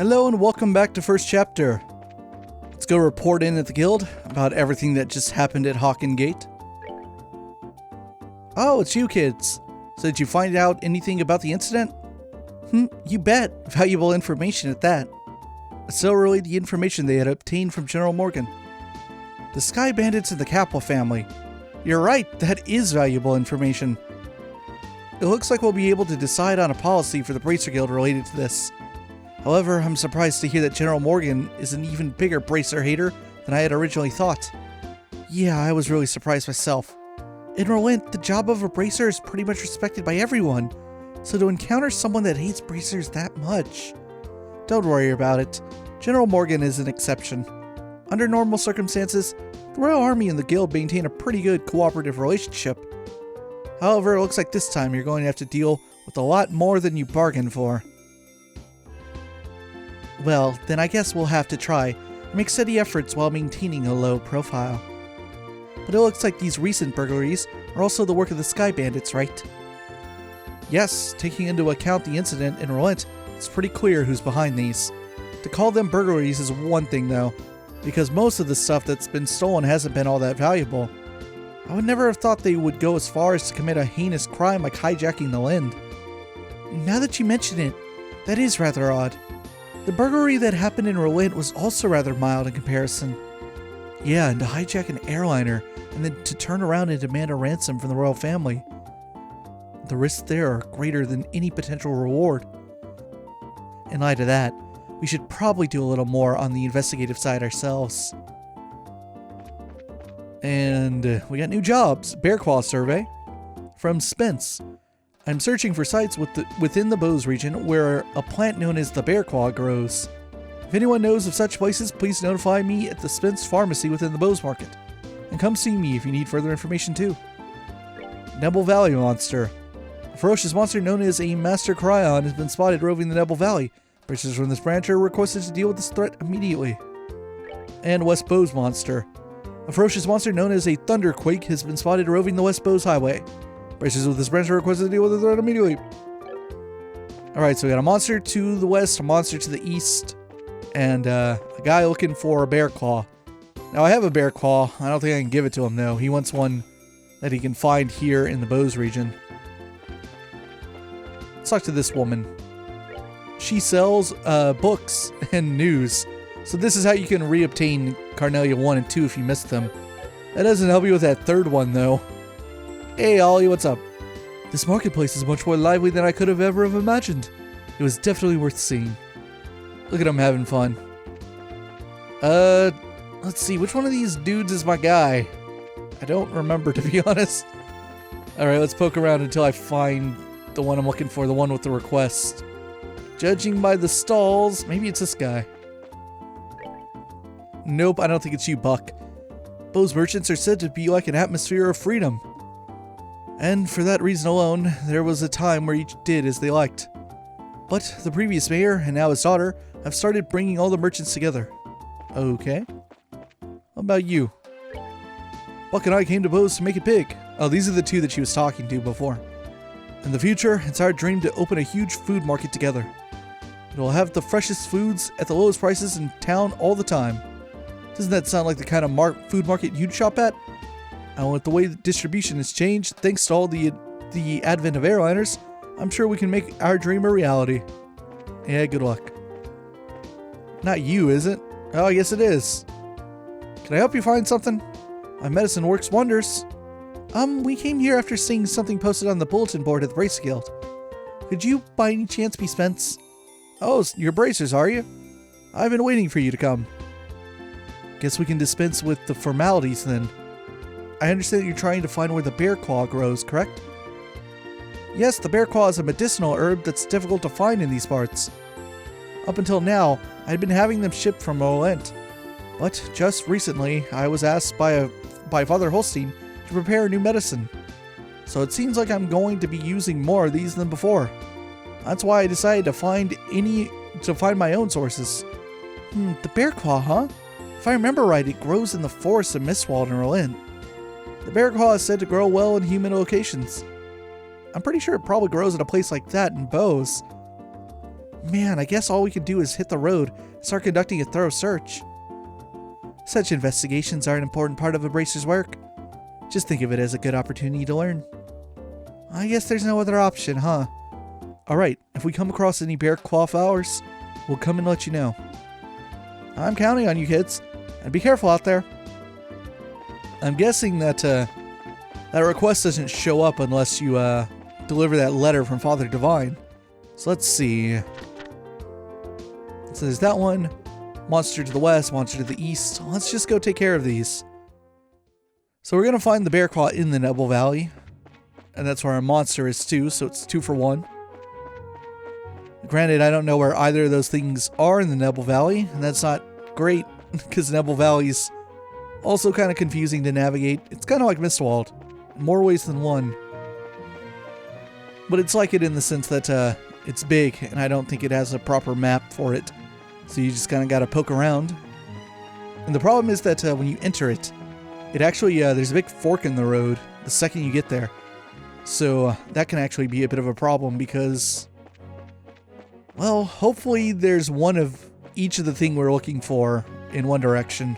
Hello and welcome back to First Chapter. Let's go report in at the guild about everything that just happened at Gate. Oh, it's you kids. So did you find out anything about the incident? You bet. Valuable information at that. Estelle relayed the information they had obtained from General Morgan. The Sky Bandits and the Capel family. You're right, that is valuable information. It looks like we'll be able to decide on a policy for the Bracer Guild related to this. However, I'm surprised to hear that General Morgan is an even bigger Bracer hater than I had originally thought. Yeah, I was really surprised myself. In Relent, the job of a Bracer is pretty much respected by everyone, so to encounter someone that hates Bracers that much... Don't worry about it. General Morgan is an exception. Under normal circumstances, the Royal Army and the Guild maintain a pretty good cooperative relationship. However, it looks like this time you're going to have to deal with a lot more than you bargained for. Well, then I guess we'll have to try and make steady efforts while maintaining a low profile. But it looks like these recent burglaries are also the work of the Sky Bandits, right? Yes, taking into account the incident in Relent, it's pretty clear who's behind these. To call them burglaries is one thing though, because most of the stuff that's been stolen hasn't been all that valuable. I would never have thought they would go as far as to commit a heinous crime like hijacking the Lind. Now that you mention it, that is rather odd. The burglary that happened in Relent was also rather mild in comparison. Yeah, and to hijack an airliner, and then to turn around and demand a ransom from the royal family. The risks there are greater than any potential reward. In light of that, we should probably do a little more on the investigative side ourselves. And we got new jobs. Bear Claw survey from Spence. I'm searching for sites within the Bose region where a plant known as the Bear Claw grows. If anyone knows of such places, please notify me at the Spence Pharmacy within the Bose Market. And come see me if you need further information too. Nebel Valley monster. A ferocious monster known as a Master Cryon has been spotted roving the Nebel Valley. Bracers from this branch are requested to deal with this threat immediately. And West Bose monster. A ferocious monster known as a Thunderquake has been spotted roving the West Bose Highway. Bracers with this branch are requested to deal with the threat immediately. Alright, so we got a monster to the west, a monster to the east, and a guy looking for a bear claw. Now I have a bear claw. I don't think I can give it to him though. He wants one that he can find here in the Bose region. Let's talk to this woman. She sells books and news. So this is how you can reobtain Carnelia 1 and 2 if you missed them. That doesn't help you with that third one though. Hey Ollie, what's up? This marketplace is much more lively than I could have ever imagined. It was definitely worth seeing. Look at him having fun. Let's see, which one of these dudes is my guy? I don't remember, to be honest. Alright, let's poke around until I find the one I'm looking for, the one with the request. Judging by the stalls, maybe it's this guy. Nope, I don't think it's you, Buck. Bose merchants are said to be like an atmosphere of freedom. And for that reason alone, there was a time where each did as they liked. But the previous mayor, and now his daughter, have started bringing all the merchants together. Okay. How about you? Buck and I came to Bose to make it big. Oh, these are the two that she was talking to before. In the future, it's our dream to open a huge food market together. It will have the freshest foods at the lowest prices in town all the time. Doesn't that sound like the kind of food market you'd shop at? And with the way the distribution has changed, thanks to all the advent of airliners, I'm sure we can make our dream a reality. Yeah, good luck. Not you, is it? Oh, yes it is. Can I help you find something? My medicine works wonders. We came here after seeing something posted on the bulletin board at the Bracer Guild. Could you, by any chance, be Spence? Oh, you're Bracers, are you? I've been waiting for you to come. Guess we can dispense with the formalities then. I understand that you're trying to find where the bear claw grows, correct? Yes, the bear claw is a medicinal herb that's difficult to find in these parts. Up until now, I'd been having them shipped from Relent. But just recently, I was asked by Father Holstein to prepare a new medicine. So it seems like I'm going to be using more of these than before. That's why I decided to find my own sources. The bear claw, huh? If I remember right, it grows in the forest of Mistwald in Relent. The bear claw is said to grow well in humid locations. I'm pretty sure it probably grows in a place like that in Bose. Man, I guess all we can do is hit the road and start conducting a thorough search. Such investigations are an important part of a bracer's work. Just think of it as a good opportunity to learn. I guess there's no other option, huh? Alright, if we come across any bear claw flowers, we'll come and let you know. I'm counting on you kids, and be careful out there. I'm guessing that that request doesn't show up unless you deliver that letter from Father Divine. So let's see. So there's that one. Monster to the west, monster to the east. Let's just go take care of these. So we're going to find the bear claw in the Nebel Valley. And that's where our monster is too, so it's 2 for 1. Granted, I don't know where either of those things are in the Nebel Valley, and that's not great, because Nebel Valley's also kind of confusing to navigate. It's kind of like Mistwald, in more ways than one. But it's like it in the sense that it's big, and I don't think it has a proper map for it. So you just kind of got to poke around. And the problem is that when you enter it, it actually, there's a big fork in the road the second you get there. So that can actually be a bit of a problem because, well, hopefully there's one of each of the thing we're looking for in one direction.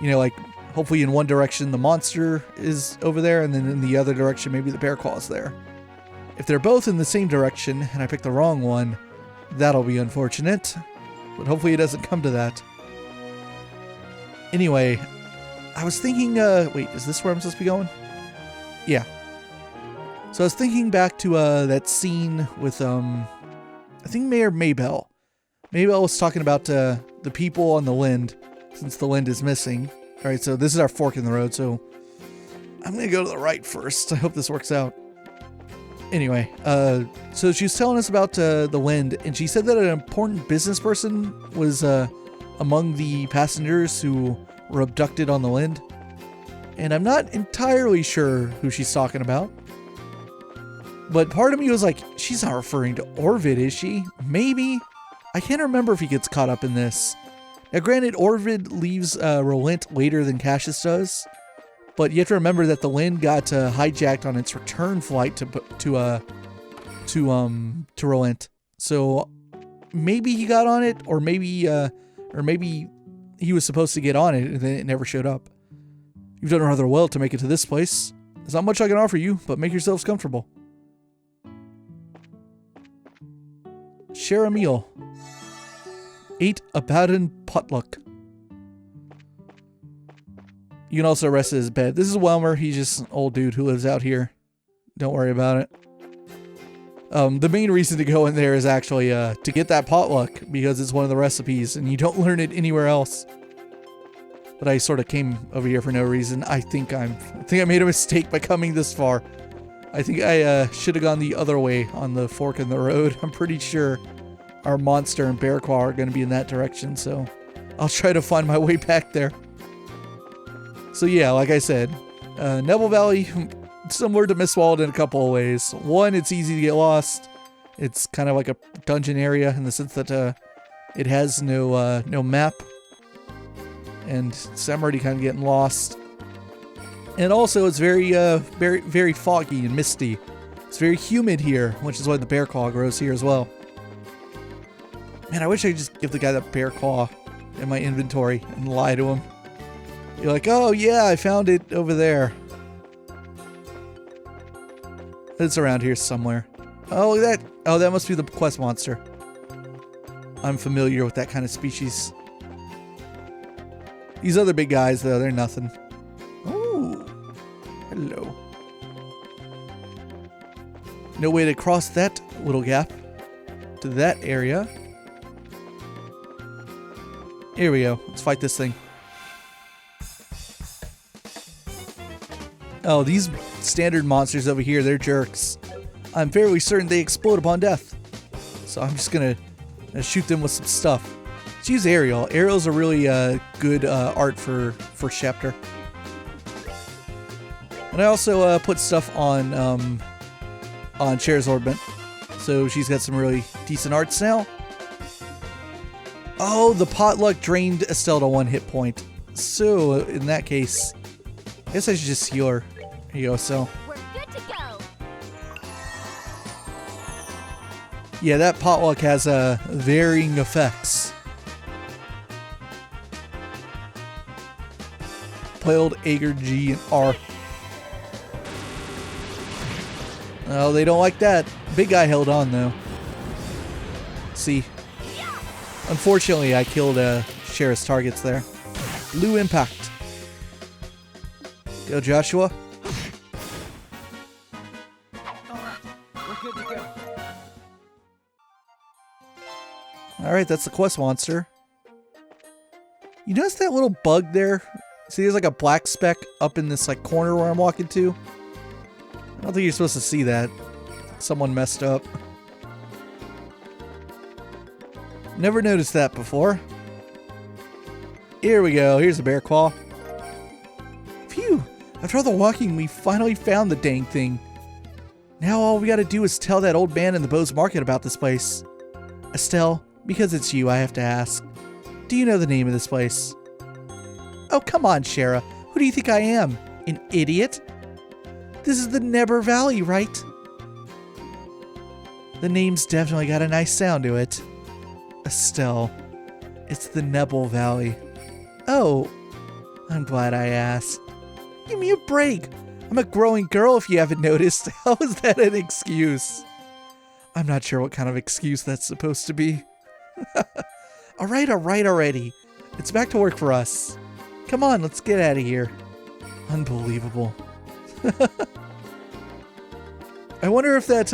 You know, like, hopefully in one direction the monster is over there, and then in the other direction maybe the bear claw's there. If they're both in the same direction, and I pick the wrong one, that'll be unfortunate. But hopefully it doesn't come to that. Anyway, I was thinking, wait, is this where I'm supposed to be going? Yeah. So I was thinking back to that scene with, I think Mayor Maybelle. Maybelle was talking about the people on the Lind, since the Lind is missing. Alright, so this is our fork in the road, so I'm gonna go to the right first. I hope this works out. Anyway, so she was telling us about the Lind, and she said that an important business person was among the passengers who were abducted on the Lind. And I'm not entirely sure who she's talking about. But part of me was like, she's not referring to Orvid, is she? Maybe? I can't remember if he gets caught up in this. Now granted, Orvid leaves Relent later than Cassius does. But you have to remember that the Lind got hijacked on its return flight to Relent. So maybe he got on it, or maybe he was supposed to get on it and then it never showed up. You've done rather well to make it to this place. There's not much I can offer you, but make yourselves comfortable. Share a meal. Ate a Baden potluck. You can also rest at his bed. This is Welmer. He's just an old dude who lives out here. Don't worry about it. The main reason to go in there is actually to get that potluck, because it's one of the recipes and you don't learn it anywhere else. But I sort of came over here for no reason. I think I made a mistake by coming this far. I think I should have gone the other way on the fork in the road. I'm pretty sure our monster and bear claw are going to be in that direction, so I'll try to find my way back there. So yeah, like I said, Nebel Valley, similar to Mistwald in a couple of ways. One, it's easy to get lost. It's kind of like a dungeon area in the sense that it has no map. And so I'm already kind of getting lost. And also, it's very foggy and misty. It's very humid here, which is why the bear claw grows here as well. Man, I wish I could just give the guy the bear claw in my inventory and lie to him. You're like, oh yeah, I found it over there. It's around here somewhere. Oh, look at that. Oh, that must be the quest monster. I'm familiar with that kind of species. These other big guys, though, they're nothing. Ooh. Hello. No way to cross that little gap to that area. Here we go. Let's fight this thing. Oh, these standard monsters over here, they're jerks. I'm fairly certain they explode upon death. So I'm just gonna shoot them with some stuff. Let's use aerial. Aerial's a really good art for first chapter. And I also put stuff on Cher's Orbment. So she's got some really decent arts now. Oh, the potluck drained Estelle to 1 hit point. So in that case, I guess I should just heal her. Here you go, Estelle. We're good to go. Yeah, that potluck has varying effects. Play old Ager G and R. Oh, they don't like that. Big guy held on though. See. Unfortunately, I killed Sheriff's targets there. Blue impact. Go, Joshua. Alright, that's the quest monster. You notice that little bug there? See, there's like a black speck up in this like corner where I'm walking to. I don't think you're supposed to see that. Someone messed up. Never noticed that before. Here we go. Here's a bear claw. Phew! After all the walking, we finally found the dang thing. Now all we gotta do is tell that old man in the Bose Market about this place. Estelle, because it's you, I have to ask. Do you know the name of this place? Oh, come on, Shara. Who do you think I am? An idiot? This is the Neber Valley, right? The name's definitely got a nice sound to it. Estelle. It's the Nebel Valley. Oh, I'm glad I asked. Give me a break. I'm a growing girl if you haven't noticed. How is that an excuse? I'm not sure what kind of excuse that's supposed to be. Alright already. It's back to work for us. Come on, let's get out of here. Unbelievable. I wonder if that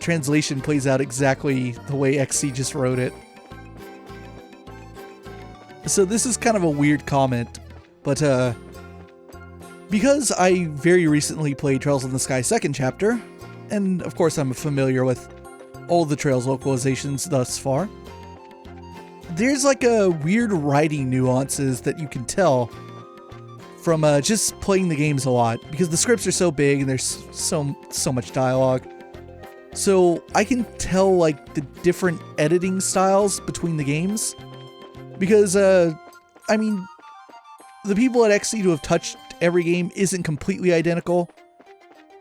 translation plays out exactly the way XC just wrote it. So this is kind of a weird comment, but because I very recently played Trails in the Sky 2nd chapter, and of course I'm familiar with all the Trails localizations thus far, there's like a weird writing nuances that you can tell from just playing the games a lot, because the scripts are so big and there's so much dialogue. So I can tell like the different editing styles between the games, because I mean, the people at XC who have touched every game isn't completely identical.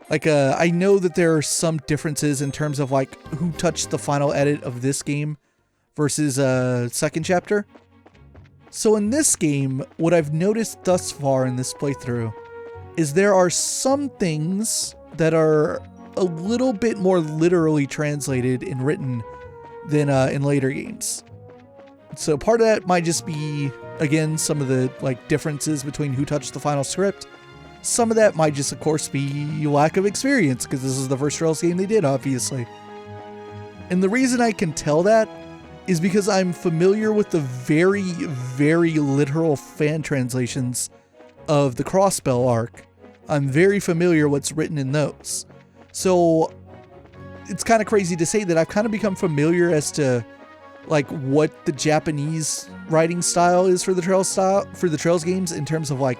Like I know that there are some differences in terms of like who touched the final edit of this game versus 2nd chapter. So in this game, what I've noticed thus far in this playthrough is there are some things that are a little bit more literally translated and written than in later games. So part of that might just be, again, some of the like differences between who touched the final script. Some of that might just, of course, be lack of experience, because this is the first Trails game they did, obviously. And the reason I can tell that is because I'm familiar with the very, very literal fan translations of the Crossbell arc. I'm very familiar what's written in those. So it's kind of crazy to say that I've kind of become familiar as to like what the Japanese writing style is for the Trails games in terms of like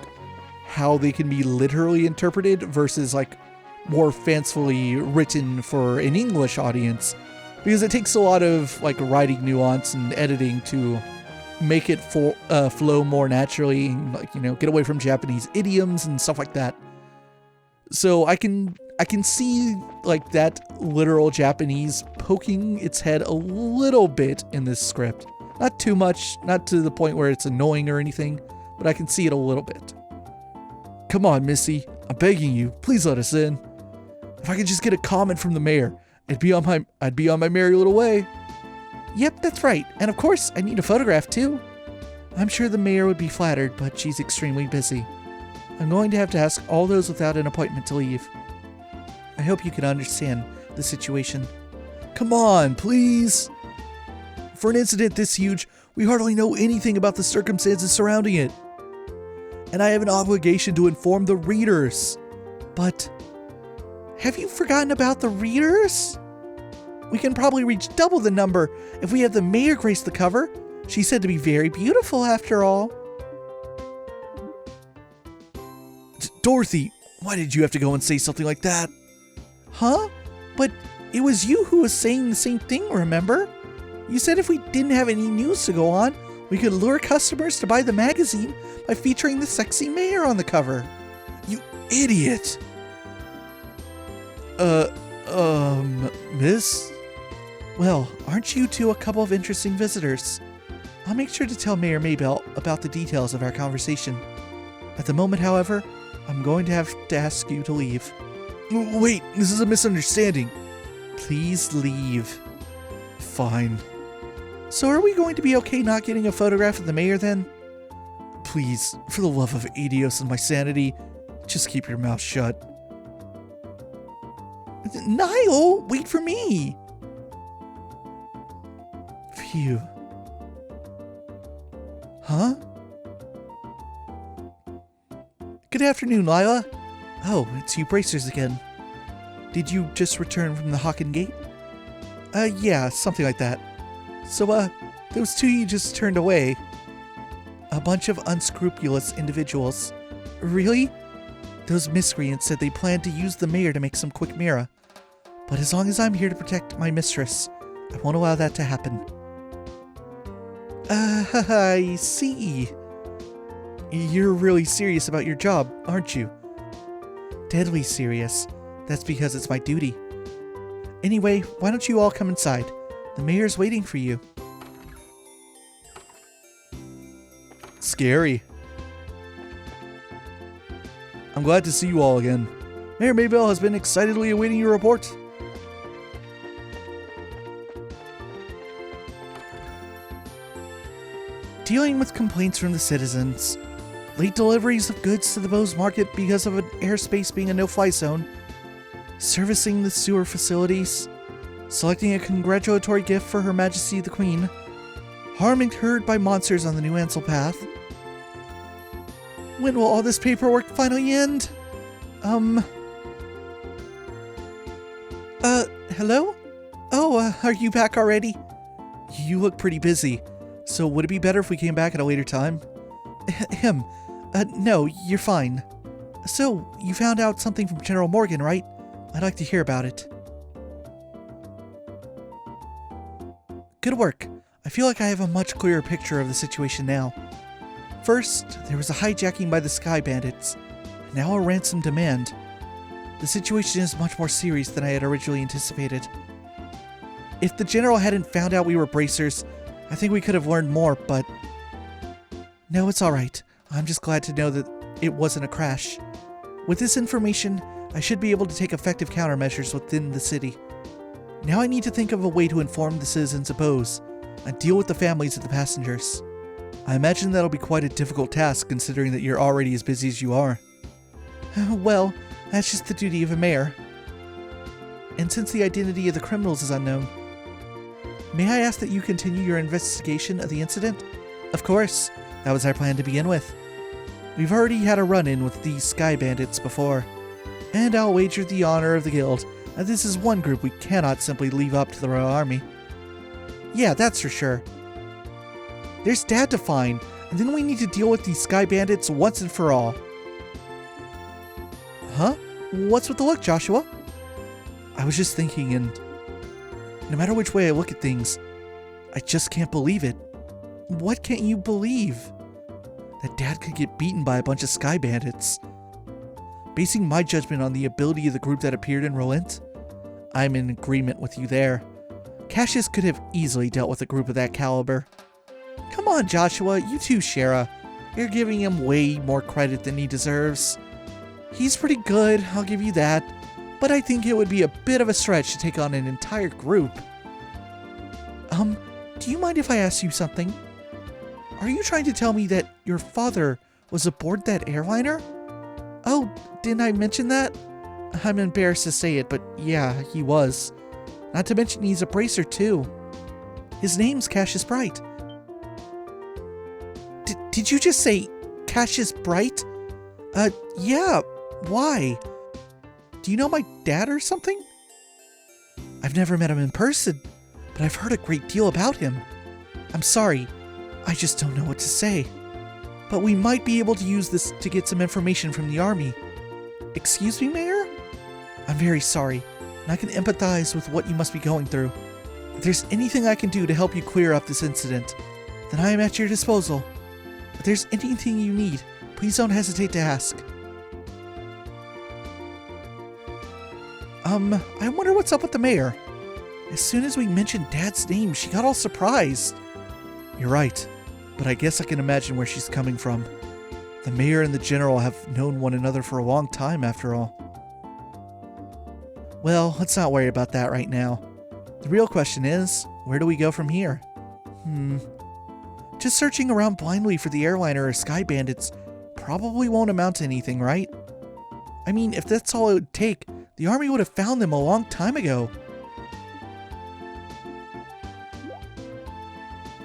how they can be literally interpreted versus like more fancifully written for an English audience, because it takes a lot of like writing nuance and editing to make it flow more naturally, and, like, you know, get away from Japanese idioms and stuff like that. So I can see like that literal Japanese poking its head a little bit in this script. Not too much, not to the point where it's annoying or anything, but I can see it a little bit. Come on, Missy. I'm begging you. Please let us in. If I could just get a comment from the mayor, I'd be on my merry little way. Yep, that's right. And of course, I need a photograph too. I'm sure the mayor would be flattered, but she's extremely busy. I'm going to have to ask all those without an appointment to leave. I hope you can understand the situation. Come on, please. For an incident this huge, we hardly know anything about the circumstances surrounding it. And I have an obligation to inform the readers. But have you forgotten about the readers? We can probably reach double the number if we have the mayor grace the cover. She's said to be very beautiful after all. Dorothy, why did you have to go and say something like that? Huh? But it was you who was saying the same thing, remember? You said if we didn't have any news to go on, we could lure customers to buy the magazine by featuring the sexy mayor on the cover. You idiot! Miss? Well, aren't you two a couple of interesting visitors? I'll make sure to tell Mayor Maybelle about the details of our conversation. At the moment, however, I'm going to have to ask you to leave. Wait, this is a misunderstanding. Please leave. Fine. So are we going to be okay not getting a photograph of the mayor then? Please, for the love of Anterios and my sanity, just keep your mouth shut. Niall, wait for me! Phew. Huh? Good afternoon, Lila. Oh, it's you bracers again. Did you just return from the Hawken Gate? Yeah, something like that. So, those two you just turned away. A bunch of unscrupulous individuals. Really? Those miscreants said they planned to use the mayor to make some quick mirror. But as long as I'm here to protect my mistress, I won't allow that to happen. I see. You're really serious about your job, aren't you? Deadly serious. That's because it's my duty. Anyway, why don't you all come inside? The mayor's waiting for you. Scary. I'm glad to see you all again. Mayor Maybelle has been excitedly awaiting your report. Dealing with complaints from the citizens. Late deliveries of goods to the Bose Market because of an airspace being a no-fly zone. Servicing the sewer facilities. Selecting a congratulatory gift for Her Majesty the Queen. Harm incurred by monsters on the New Ansel path. When will all this paperwork finally end? Hello? Oh, are you back already? You look pretty busy, so would it be better if we came back at a later time? No, you're fine. So, you found out something from General Morgan, right? I'd like to hear about it. Good work. I feel like I have a much clearer picture of the situation now. First, there was a hijacking by the Sky Bandits, and now a ransom demand. The situation is much more serious than I had originally anticipated. If the General hadn't found out we were bracers, I think we could have learned more, but... No, it's alright. I'm just glad to know that it wasn't a crash. With this information, I should be able to take effective countermeasures within the city. Now I need to think of a way to inform the citizens of Bose, and deal with the families of the passengers. I imagine that'll be quite a difficult task considering that you're already as busy as you are. Well, that's just the duty of a mayor. And since the identity of the criminals is unknown, may I ask that you continue your investigation of the incident? Of course, that was our plan to begin with. We've already had a run-in with these Sky Bandits before, and I'll wager the honor of the guild that this is one group we cannot simply leave up to the Royal Army. Yeah, that's for sure. There's Dad to find, and then we need to deal with these Sky Bandits once and for all. Huh? What's with the look, Joshua? I was just thinking, and no matter which way I look at things, I just can't believe it. What can't you believe? That Dad could get beaten by a bunch of Sky Bandits. Basing my judgment on the ability of the group that appeared in Rolent, I'm in agreement with you there. Cassius could have easily dealt with a group of that caliber. Come on, Joshua, you too, Shara. You're giving him way more credit than he deserves. He's pretty good, I'll give you that, but I think it would be a bit of a stretch to take on an entire group. Do you mind if I ask you something? Are you trying to tell me that your father was aboard that airliner? Oh, didn't I mention that? I'm embarrassed to say it, but yeah, he was. Not to mention he's a bracer too. His name's Cassius Bright. Did you just say Cassius Bright? Yeah, why? Do you know my dad or something? I've never met him in person, but I've heard a great deal about him. I'm sorry, I just don't know what to say. But we might be able to use this to get some information from the army. Excuse me, Mayor? I'm very sorry, and I can empathize with what you must be going through. If there's anything I can do to help you clear up this incident, then I am at your disposal. If there's anything you need, please don't hesitate to ask. I wonder what's up with the mayor. As soon as we mentioned Dad's name, she got all surprised. You're right, but I guess I can imagine where she's coming from. The mayor and the general have known one another for a long time, after all. Well, let's not worry about that right now. The real question is, where do we go from here? Just searching around blindly for the airliner or sky bandits probably won't amount to anything, right? I mean, if that's all it would take, the army would have found them a long time ago.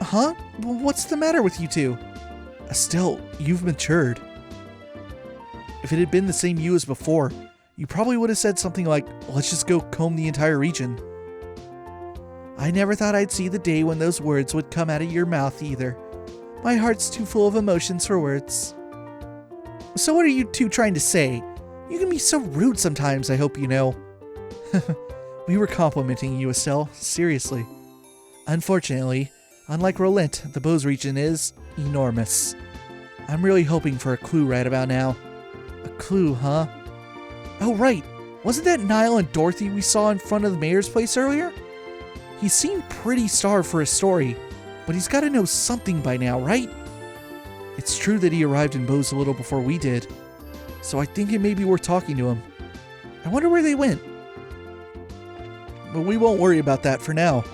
Huh? What's the matter with you two? Estelle, you've matured. If it had been the same you as before, you probably would have said something like, let's just go comb the entire region. I never thought I'd see the day when those words would come out of your mouth either. My heart's too full of emotions for words. So what are you two trying to say? You can be so rude sometimes, I hope you know. We were complimenting you, Estelle. Seriously. Unfortunately, unlike Rolent, the Bose region is enormous. I'm really hoping for a clue right about now. A clue, huh? Oh, right. Wasn't that Niall and Dorothy we saw in front of the mayor's place earlier? He seemed pretty starved for a story, but he's got to know something by now, right? It's true that he arrived in Bose a little before we did, so I think it may be worth talking to him. I wonder where they went. But we won't worry about that for now.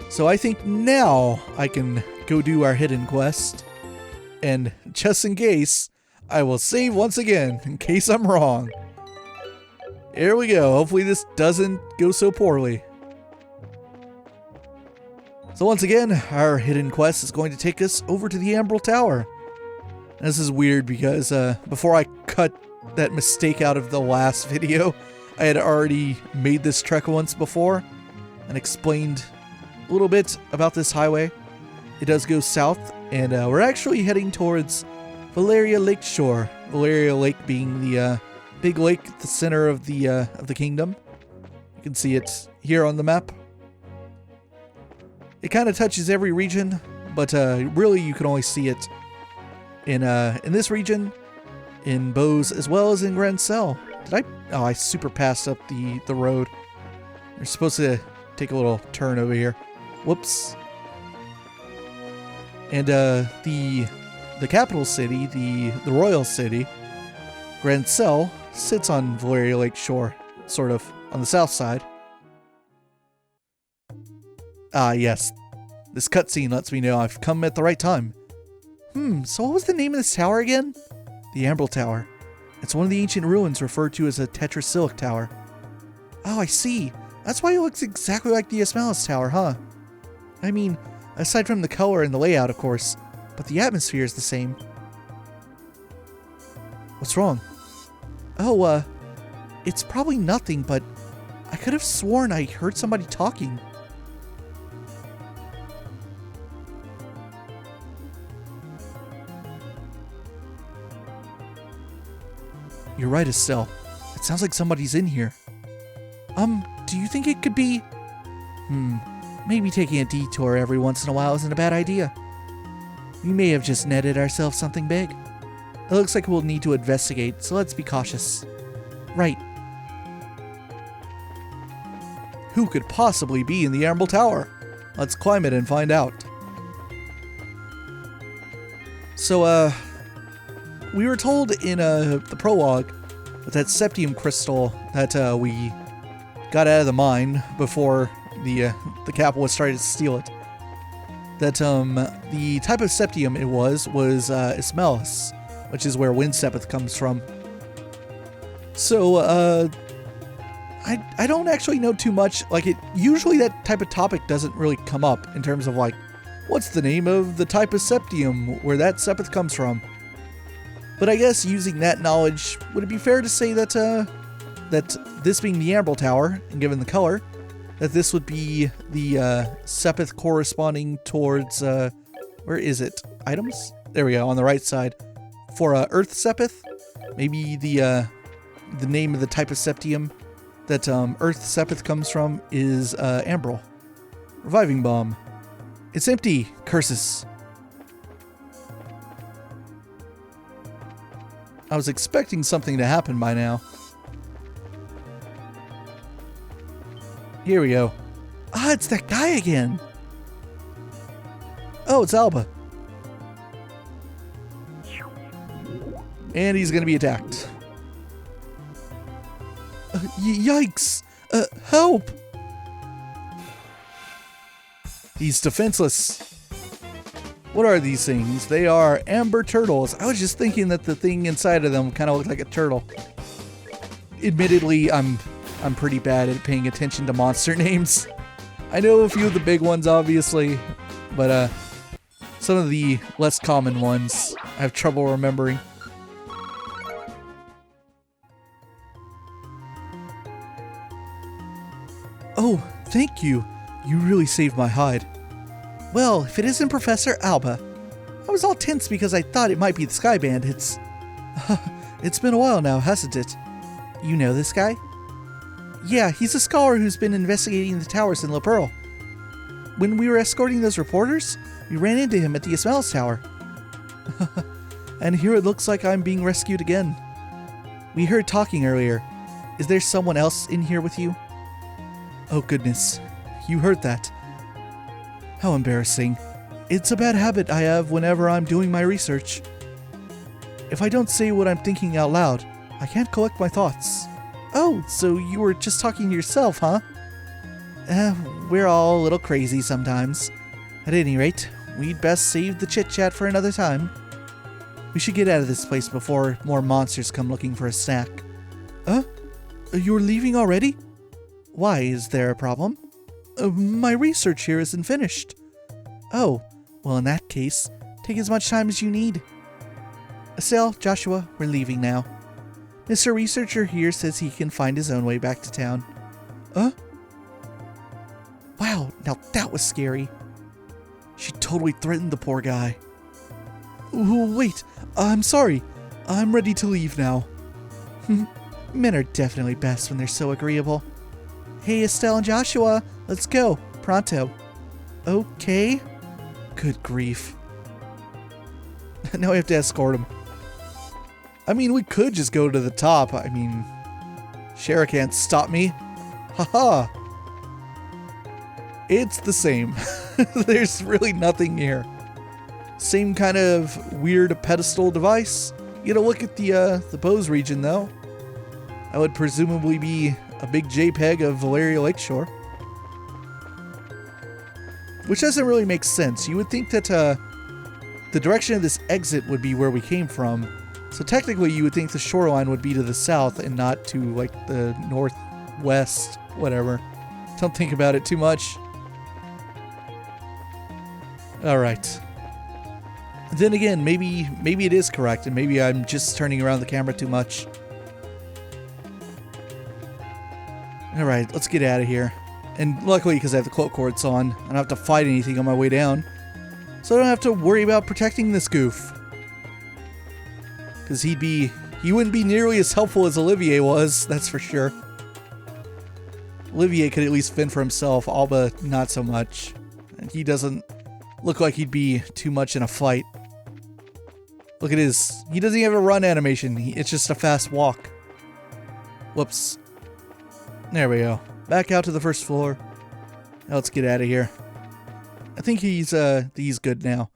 So I think now I can go do our hidden quest. And just in case, I will save once again, in case I'm wrong. Here we go. Hopefully this doesn't go so poorly. So once again, our hidden quest is going to take us over to the Emerald Tower. And this is weird because before I cut that mistake out of the last video, I had already made this trek once before and explained a little bit about this highway. It does go south, and we're actually heading towards Valeria Lakeshore. Valeria Lake being the big lake at the center of the kingdom. You can see it here on the map. It kind of touches every region, but really you can only see it in this region, in Bose, as well as in Grancel. Did I? Oh, I super passed up the road. You're supposed to take a little turn over here. Whoops. And the capital city, the royal city, Grancel, sits on Valeria Lake Shore, sort of on the south side. Ah, yes. This cutscene lets me know I've come at the right time. So what was the name of this tower again? The Emerald Tower. It's one of the ancient ruins referred to as a tetrasilic tower. Oh, I see. That's why it looks exactly like the Asmelis Tower, huh? I mean, aside from the color and the layout, of course, but the atmosphere is the same. What's wrong? Oh, it's probably nothing, but I could have sworn I heard somebody talking. You're right, Estelle. It sounds like somebody's in here. Do you think it could be... Maybe taking a detour every once in a while isn't a bad idea. We may have just netted ourselves something big. It looks like we'll need to investigate, so let's be cautious. Right. Who could possibly be in the Emerald Tower? Let's climb it and find out. So, we were told in the prologue with that septium crystal that we got out of the mine before the capitalists started to steal it, that the type of septium it was Asmelis, which is where Wind Sepith comes from. So I don't actually know too much. Like, usually that type of topic doesn't really come up in terms of like, what's the name of the type of septium where that Sepith comes from. But I guess using that knowledge, would it be fair to say that that this being the Emerald Tower, and given the color, that this would be the Sepith corresponding towards, where is it? Items? There we go, on the right side. For Earth Sepith, maybe the name of the type of septium that Earth Sepith comes from is Ambrel. Reviving Bomb. It's empty. Curses. I was expecting something to happen by now. Here we go. it's that guy again. Oh, it's Alba. And he's gonna be attacked. Yikes! Help! He's defenseless. What are these things? They are amber turtles. I was just thinking that the thing inside of them kind of looked like a turtle. Admittedly, I'm pretty bad at paying attention to monster names. I know a few of the big ones, obviously, but some of the less common ones I have trouble remembering. Oh, thank you. You really saved my hide. Well, if it isn't Professor Alba. I was all tense because I thought it might be the Sky Bandits. It's been a while now, hasn't it? You know this guy? Yeah, he's a scholar who's been investigating the towers in Liberl. When we were escorting those reporters, we ran into him at the Ismail's tower. And here it looks like I'm being rescued again. We heard talking earlier. Is there someone else in here with you? Oh goodness, you heard that. How embarrassing. It's a bad habit I have whenever I'm doing my research. If I don't say what I'm thinking out loud, I can't collect my thoughts. Oh, so you were just talking to yourself, huh? We're all a little crazy sometimes. At any rate, we'd best save the chit-chat for another time. We should get out of this place before more monsters come looking for a snack. You're leaving already? Why, is there a problem? My research here isn't finished. Oh, well in that case, take as much time as you need. Estelle, Joshua, we're leaving now. Mr. Researcher here says he can find his own way back to town. Wow, now that was scary. She totally threatened the poor guy. Wait, I'm sorry. I'm ready to leave now. Men are definitely best when they're so agreeable. Hey, Estelle and Joshua, let's go. Pronto. Okay. Good grief. Now we have to escort him. I mean, we could just go to the top. I mean, Shara can't stop me. Haha. It's the same. There's really nothing here. Same kind of weird pedestal device. You know, look at the Bose region, though. That would presumably be a big JPEG of Valeria Lakeshore. Which doesn't really make sense. You would think that the direction of this exit would be where we came from. So technically you would think the shoreline would be to the south and not to like the northwest, whatever. Don't think about it too much. Alright. Then again, maybe it is correct and maybe I'm just turning around the camera too much. Alright, let's get out of here. And luckily, because I have the cloak cords on, I don't have to fight anything on my way down. So I don't have to worry about protecting this goof. Because he wouldn't be nearly as helpful as Olivier was, that's for sure. Olivier could at least fend for himself, Alba not so much. And he doesn't look like he'd be too much in a fight. Look at his, he doesn't even have a run animation, it's just a fast walk. Whoops. There we go. Back out to the first floor. Now let's get out of here. I think he's good now.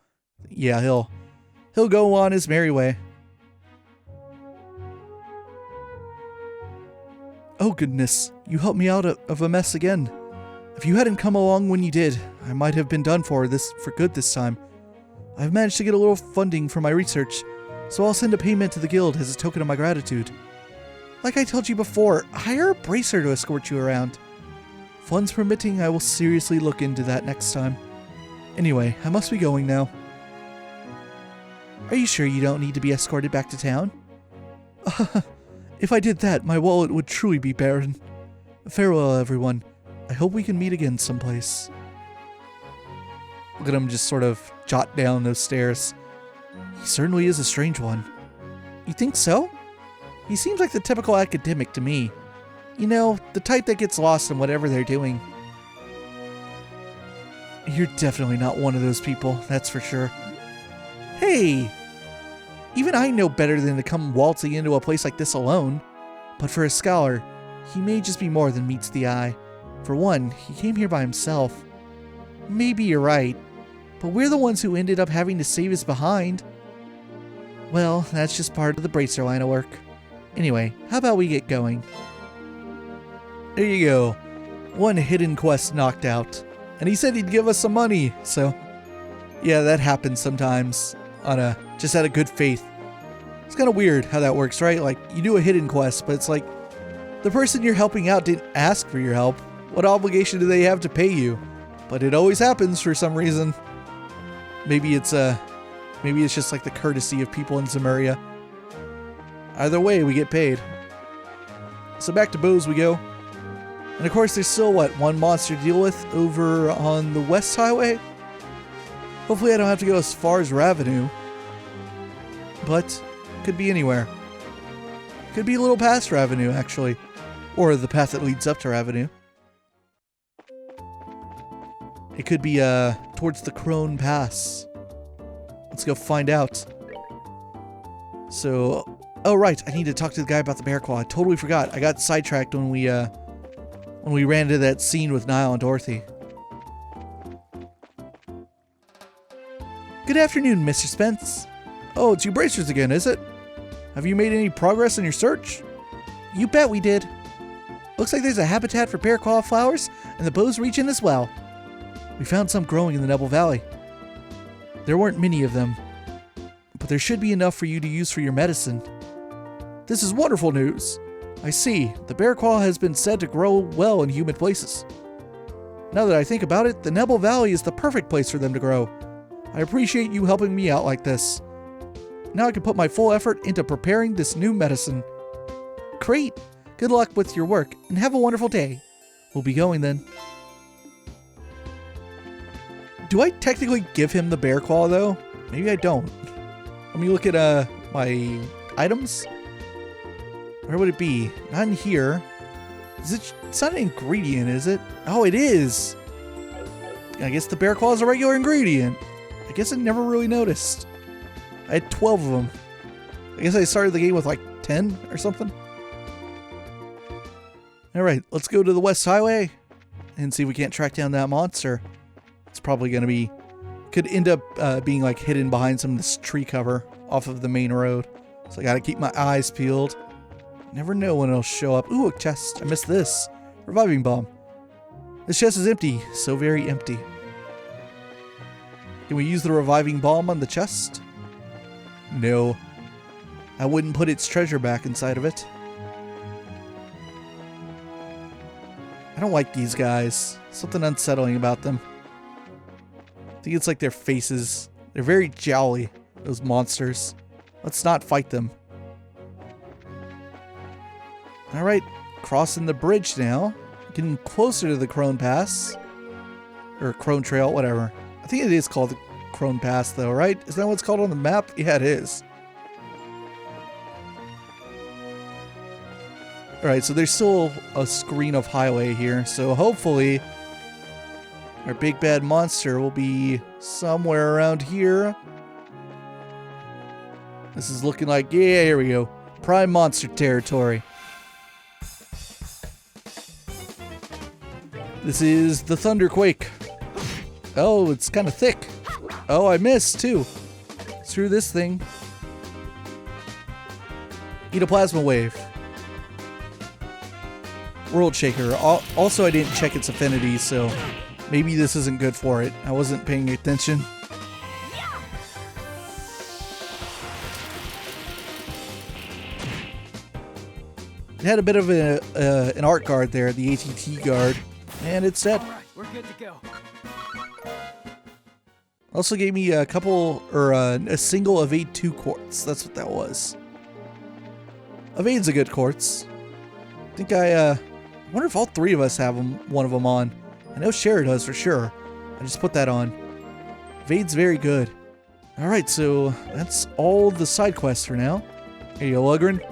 Yeah, he'll go on his merry way. Oh goodness, you helped me out of a mess again. If you hadn't come along when you did, I might have been done for good this time. I've managed to get a little funding for my research, so I'll send a payment to the guild as a token of my gratitude. Like I told you before, hire a bracer to escort you around. Funds permitting, I will seriously look into that next time. Anyway, I must be going now. Are you sure you don't need to be escorted back to town? If I did that, my wallet would truly be barren. Farewell, everyone. I hope we can meet again someplace. Look at him just sort of jot down those stairs. He certainly is a strange one. You think so? He seems like the typical academic to me. You know, the type that gets lost in whatever they're doing. You're definitely not one of those people, that's for sure. Hey! Even I know better than to come waltzing into a place like this alone. But for a scholar, he may just be more than meets the eye. For one, he came here by himself. Maybe you're right, but we're the ones who ended up having to save his behind. Well, that's just part of the bracer line of work. Anyway, how about we get going? There you go. One hidden quest knocked out. And he said he'd give us some money, so... yeah, that happens sometimes. Just out of good faith. It's kind of weird how that works, right? Like, you do a hidden quest, but it's like... the person you're helping out didn't ask for your help. What obligation do they have to pay you? But it always happens for some reason. Maybe it's just like the courtesy of people in Zemuria. Either way, we get paid. So back to Bose we go. And of course, there's still, one monster to deal with over on the West Highway? Hopefully I don't have to go as far as Ravenu. But, could be anywhere. Could be a little past Ravenu, actually. Or the path that leads up to Ravenu. It could be, towards the Crone Pass. Let's go find out. So, oh right, I need to talk to the guy about the bear claw. I totally forgot. I got sidetracked when we ran into that scene with Niall and Dorothy. Good afternoon, Mr. Spence. Oh, it's you bracers again, is it? Have you made any progress in your search? You bet we did. Looks like there's a habitat for bear claw flowers in the Bose region as well. We found some growing in the Nebel Valley. There weren't many of them, but there should be enough for you to use for your medicine. This is wonderful news. I see, the bear claw has been said to grow well in humid places. Now that I think about it, the Nebel Valley is the perfect place for them to grow. I appreciate you helping me out like this. Now I can put my full effort into preparing this new medicine. Great! Good luck with your work, and have a wonderful day. We'll be going then. Do I technically give him the bear claw, though? Maybe I don't. Let me look at, my items. Where would it be? Not in here. It's not an ingredient, is it? Oh, it is! I guess the bear claw is a regular ingredient. I guess I never really noticed. I had 12 of them. I guess I started the game with like 10 or something. Alright, let's go to the West Highway and see if we can't track down that monster. It's probably going to be... could end up being like hidden behind some of this tree cover off of the main road. So I gotta keep my eyes peeled. Never know when it'll show up. Ooh, a chest. I missed this. Reviving bomb. This chest is empty. So very empty. Can we use the reviving bomb on the chest? No. I wouldn't put its treasure back inside of it. I don't like these guys. Something unsettling about them. I think it's like their faces. They're very jowly, those monsters. Let's not fight them. Alright, crossing the bridge now. Getting closer to the Crone Pass. Or Crone Trail, whatever. I think it is called the Crone Pass though, right? Is that what it's called on the map? Yeah, it is. Alright, so there's still a screen of highway here, so hopefully our big bad monster will be somewhere around here. This is looking like, yeah, here we go. Prime monster territory. This is the Thunderquake. Oh, it's kind of thick. Oh, I missed too. Screw this thing. Eat a plasma wave. World Shaker. Also, I didn't check its affinity, so maybe this isn't good for it. I wasn't paying attention. It had a bit of an art guard there, the ATT guard, and it's dead. All right, we're good to go. Also gave me a couple, or a single Evade 2 quartz. That's what that was. Evade's a good quartz. I think I wonder if all three of us have one of them on. I know Cher does for sure. I just put that on. Evade's very good. Alright, so that's all the side quests for now. Here you go, Lugrin.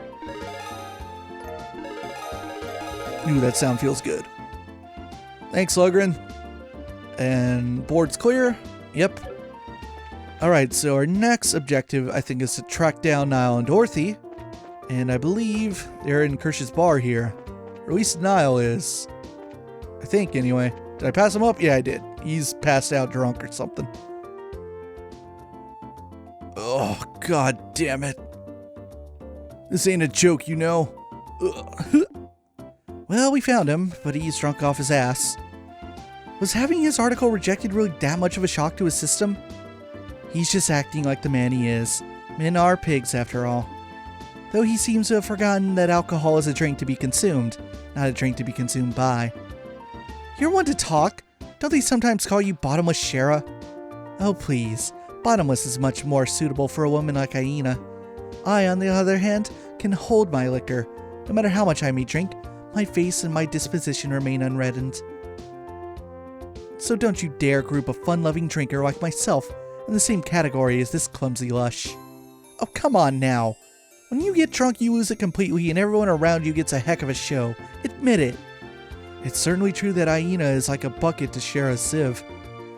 Ooh, that sound feels good. Thanks, Lugrin. And board's clear. Yep. Alright, so our next objective, I think, is to track down Niall and Dorothy. And I believe they're in Kirsch's bar here. Or at least Niall is. I think, anyway. Did I pass him up? Yeah, I did. He's passed out drunk or something. Oh, god damn it. This ain't a joke, you know. Well, we found him, but he's drunk off his ass. Was having his article rejected really that much of a shock to his system? He's just acting like the man he is. Men are pigs, after all. Though he seems to have forgotten that alcohol is a drink to be consumed, not a drink to be consumed by. You're one to talk. Don't they sometimes call you Bottomless Shara? Oh please, Bottomless is much more suitable for a woman like Aina. I, on the other hand, can hold my liquor. No matter how much I may drink, my face and my disposition remain unreddened. So don't you dare group a fun-loving drinker like myself in the same category as this clumsy lush. Oh, come on now. When you get drunk, you lose it completely and everyone around you gets a heck of a show. Admit it. It's certainly true that Aina is like a bucket to share a sieve.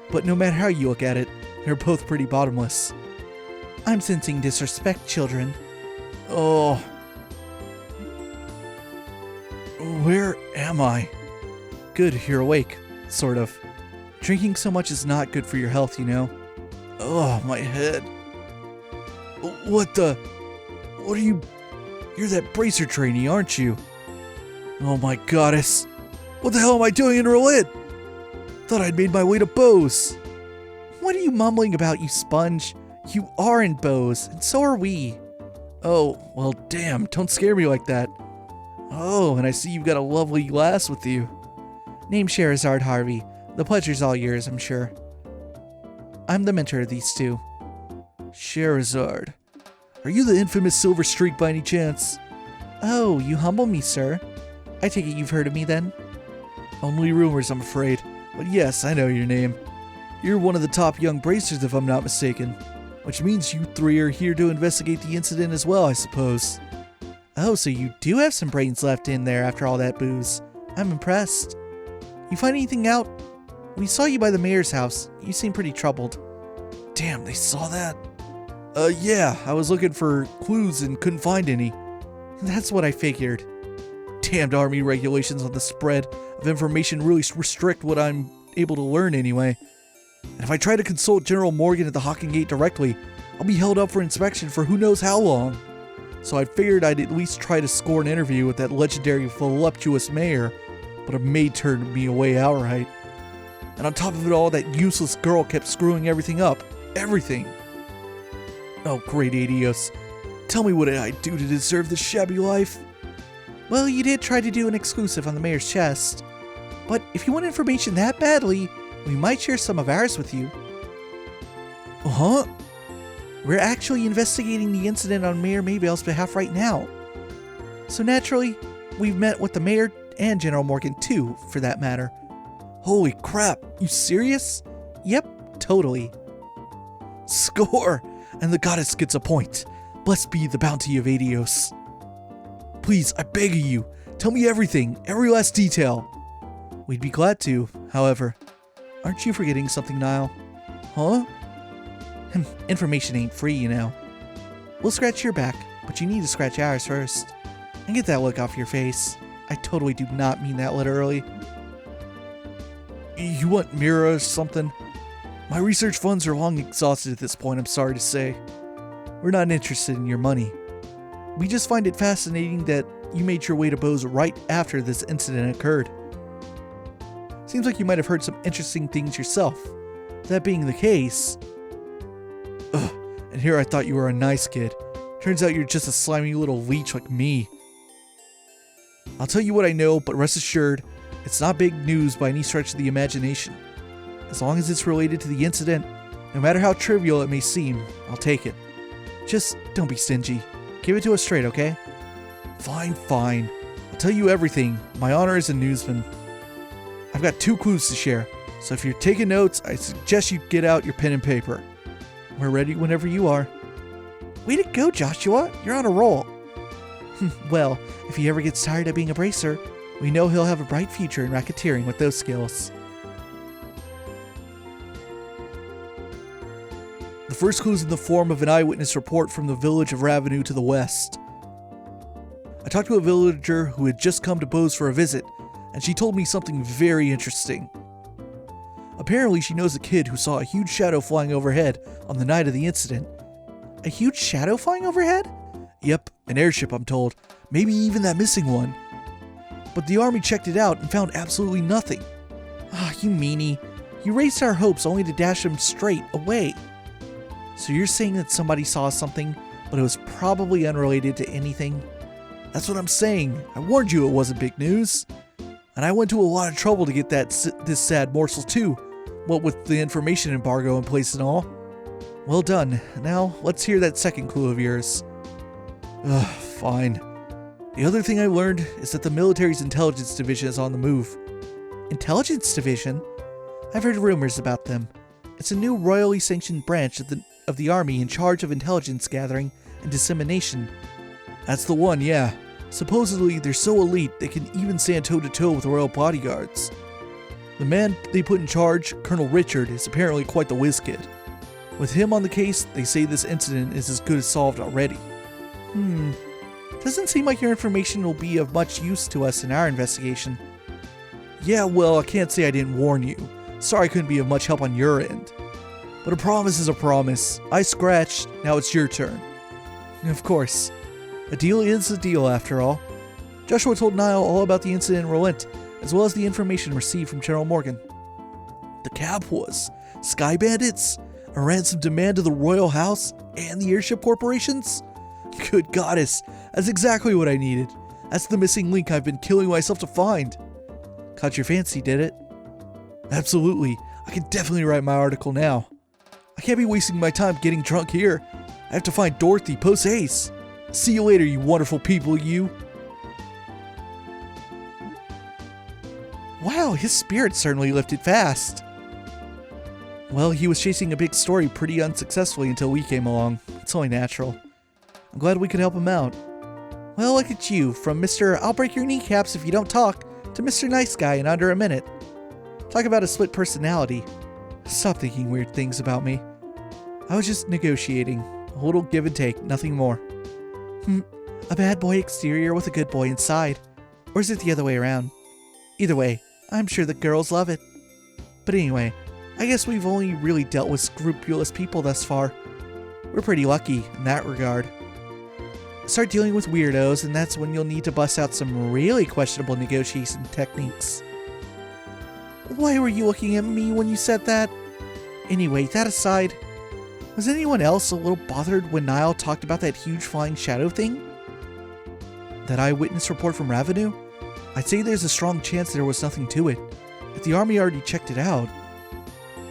But no matter how you look at it, they're both pretty bottomless. I'm sensing disrespect, children. Oh. Where am I? Good, you're awake. Sort of. Drinking so much is not good for your health, you know. Oh, my head. What the? What are you? You're that bracer trainee, aren't you? Oh my goddess. What the hell am I doing in Roulette? Thought I'd made my way to Bose. What are you mumbling about, you sponge? You are in Bose, and so are we. Oh, well damn, don't scare me like that. Oh, and I see you've got a lovely lass with you. Name Sherazard Harvey. The pleasure's all yours, I'm sure. I'm the mentor of these two. Sherazard. Are you the infamous Silver Streak by any chance? Oh, you humble me, sir. I take it you've heard of me then? Only rumors, I'm afraid. But yes, I know your name. You're one of the top young bracers, if I'm not mistaken. Which means you three are here to investigate the incident as well, I suppose. Oh, so you do have some brains left in there after all that booze. I'm impressed. You find anything out? We saw you by the mayor's house. You seem pretty troubled. Damn, they saw that? Yeah, I was looking for clues and couldn't find any. That's what I figured. Damned army regulations on the spread of information really restrict what I'm able to learn anyway. And if I try to consult General Morgan at the Hawking Gate directly, I'll be held up for inspection for who knows how long. So I figured I'd at least try to score an interview with that legendary voluptuous mayor, but a maid turned me away outright. And on top of it all, that useless girl kept screwing everything up. Everything. Oh, great Anterios. Tell me, what did I do to deserve this shabby life? Well, you did try to do an exclusive on the mayor's chest. But if you want information that badly, we might share some of ours with you. Huh? We're actually investigating the incident on Mayor Maybelle's behalf right now. So naturally, we've met with the mayor and General Morgan too, for that matter. Holy crap, you serious? Yep, totally. Score! And the goddess gets a point. Blessed be the bounty of Anterios. Please, I beg of you, tell me everything, every last detail. We'd be glad to, however. Aren't you forgetting something, Niall? Huh? Information ain't free, you know. We'll scratch your back, but you need to scratch ours first. And get that look off your face. I totally do not mean that literally. You want Mira or something? My research funds are long exhausted at this point, I'm sorry to say. We're not interested in your money. We just find it fascinating that you made your way to Bose right after this incident occurred. Seems like you might have heard some interesting things yourself. That being the case... Ugh, and here I thought you were a nice kid. Turns out you're just a slimy little leech like me. I'll tell you what I know, but rest assured, it's not big news by any stretch of the imagination. As long as it's related to the incident, no matter how trivial it may seem, I'll take it. Just don't be stingy. Give it to us straight, okay? Fine, fine. I'll tell you everything. My honor as a newsman. I've got 2 clues to share, so if you're taking notes, I suggest you get out your pen and paper. We're ready whenever you are. Way to go, Joshua. You're on a roll. Well, if he ever gets tired of being a bracer, we know he'll have a bright future in racketeering with those skills. The first clue is in the form of an eyewitness report from the village of Ravenue to the west. I talked to a villager who had just come to Bose for a visit, and she told me something very interesting. Apparently, she knows a kid who saw a huge shadow flying overhead on the night of the incident. A huge shadow flying overhead? Yep, an airship, I'm told. Maybe even that missing one. But the army checked it out and found absolutely nothing. Ah, you meanie. You raised our hopes only to dash them straight away. So you're saying that somebody saw something, but it was probably unrelated to anything? That's what I'm saying. I warned you it wasn't big news. And I went to a lot of trouble to get this sad morsel too, what with the information embargo in place and all. Well done. Now, let's hear that second clue of yours. Ugh, fine. The other thing I learned is that the military's intelligence division is on the move. Intelligence division? I've heard rumors about them. It's a new royally sanctioned branch of the army in charge of intelligence gathering and dissemination. That's the one, yeah. Supposedly, they're so elite they can even stand toe-to-toe with royal bodyguards. The man they put in charge, Colonel Richard, is apparently quite the whiz kid. With him on the case, they say this incident is as good as solved already. Doesn't seem like your information will be of much use to us in our investigation. Yeah, well, I can't say I didn't warn you. Sorry I couldn't be of much help on your end. But a promise is a promise. I scratched, now it's your turn. Of course. A deal is a deal, after all. Joshua told Niall all about the incident in Rolent, as well as the information received from General Morgan. The cap was Sky Bandits, a ransom demand to the Royal House, and the airship corporations? Good goddess, that's exactly what I needed. That's the missing link I've been killing myself to find. Caught your fancy, did it? Absolutely. I can definitely write my article now. I can't be wasting my time getting drunk here. I have to find Dorothy post-haste. See you later, you wonderful people, you. Wow, his spirit certainly lifted fast. Well, he was chasing a big story pretty unsuccessfully until we came along. It's only natural. I'm glad we could help him out. Well, look at you, from Mr. I'll break your kneecaps if you don't talk, to Mr. Nice Guy in under a minute. Talk about a split personality. Stop thinking weird things about me. I was just negotiating. A little give and take, nothing more. A bad boy exterior with a good boy inside. Or is it the other way around? Either way, I'm sure the girls love it. But anyway, I guess we've only really dealt with scrupulous people thus far. We're pretty lucky in that regard. Start dealing with weirdos, and that's when you'll need to bust out some really questionable negotiation techniques. Why were you looking at me when you said that? Anyway, that aside, was anyone else a little bothered when Niall talked about that huge flying shadow thing? That eyewitness report from Ravenou? I'd say there's a strong chance there was nothing to it, if the army already checked it out.